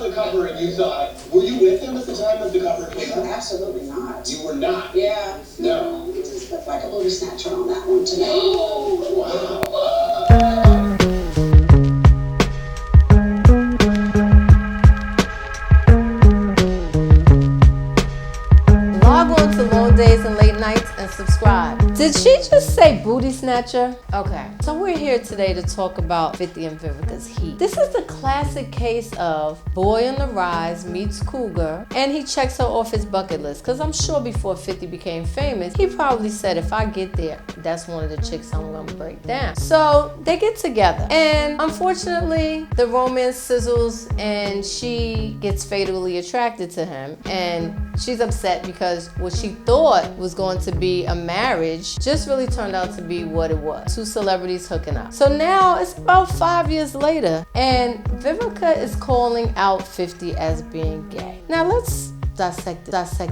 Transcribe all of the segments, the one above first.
the cover and you thought, were you with him at the time of the cover came out? Absolutely not. You were not? Yeah. No. It just looked like a little snatcher on that one to me. Oh, wow. Log on to Long Days and Late Nights and subscribe. Did she just say booty snatcher? Okay, so we're here today to talk about 50 and Vivica's heat. This is the classic case of boy on the rise meets cougar and he checks her off his bucket list. Cause I'm sure before 50 became famous, he probably said, if I get there, that's one of the chicks I'm gonna break down. So they get together and unfortunately the romance sizzles and she gets fatally attracted to him and she's upset because what she thought was going to be a marriage just really turned out to be what it was. Two celebrities hooking up. So now it's about 5 years later and Vivica is calling out 50 as being gay. Now let's dissect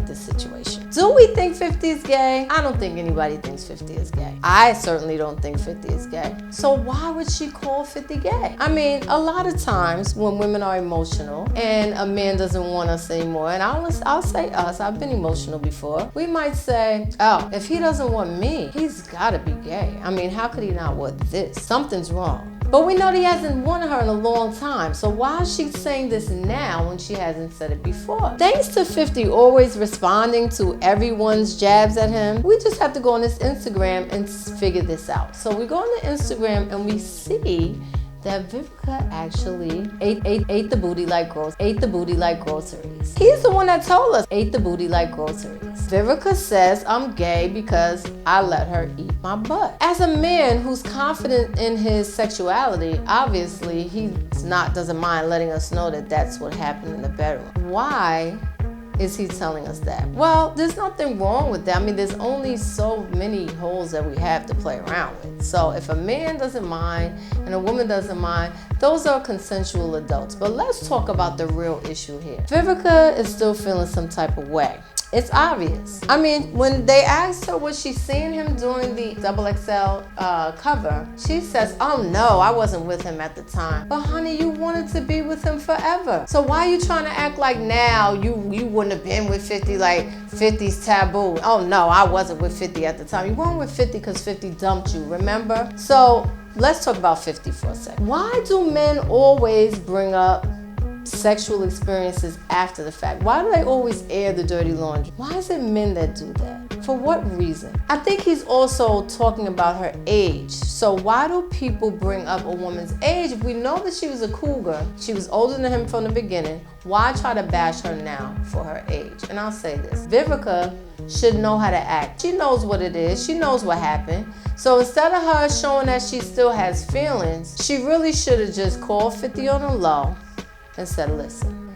this situation. Do we think 50 is gay? I don't think anybody thinks 50 is gay. I certainly don't think 50 is gay. So why would she call 50 gay? I mean, a lot of times when women are emotional and a man doesn't want us anymore, and I'll say us, I've been emotional before, we might say, oh, if he doesn't want me, he's gotta be gay. I mean, how could he not want this? Something's wrong. But we know that he hasn't wanted her in a long time, so why is she saying this now when she hasn't said it before? Thanks to 50 always responding to everyone's jabs at him, we just have to go on his Instagram and figure this out. So we go on the Instagram and we see that Vivica actually ate the booty like groceries. He's the one that told us, ate the booty like groceries. Vivica says I'm gay because I let her eat my butt. As a man who's confident in his sexuality, obviously he doesn't mind letting us know that that's what happened in the bedroom. Why is he telling us that? Well, there's nothing wrong with that. I mean, there's only so many holes that we have to play around with. So if a man doesn't mind and a woman doesn't mind, those are consensual adults. But let's talk about the real issue here. Vivica is still feeling some type of way. It's obvious. I mean, when they asked her was she seeing him during the XXL cover, she says, oh no, I wasn't with him at the time. But honey, you wanted to be with him forever. So why are you trying to act like now you wouldn't have been with 50, like 50's taboo? Oh no, I wasn't with 50 at the time. You weren't with 50 because 50 dumped you, remember? So let's talk about 50 for a second. Why do men always bring up sexual experiences after the fact? Why do they always air the dirty laundry? Why is it men that do that? For what reason? I think he's also talking about her age. So why do people bring up a woman's age? If we know that she was a cougar, she was older than him from the beginning, why try to bash her now for her age? And I'll say this, Vivica should know how to act. She knows what it is. She knows what happened. So instead of her showing that she still has feelings, she really should have just called 50 on the low and said, listen,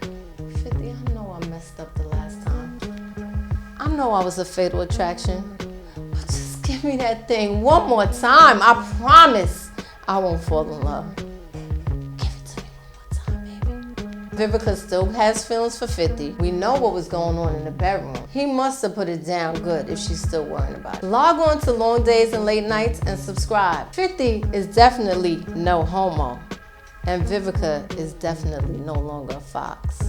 50, I know I messed up the last time. I know I was a fatal attraction, but just give me that thing one more time. I promise I won't fall in love. Give it to me one more time, baby. Vivica still has feelings for 50. We know what was going on in the bedroom. He must have put it down good if she's still worrying about it. Log on to Long Days and Late Nights and subscribe. 50 is definitely no homo. And Vivica is definitely no longer a fox.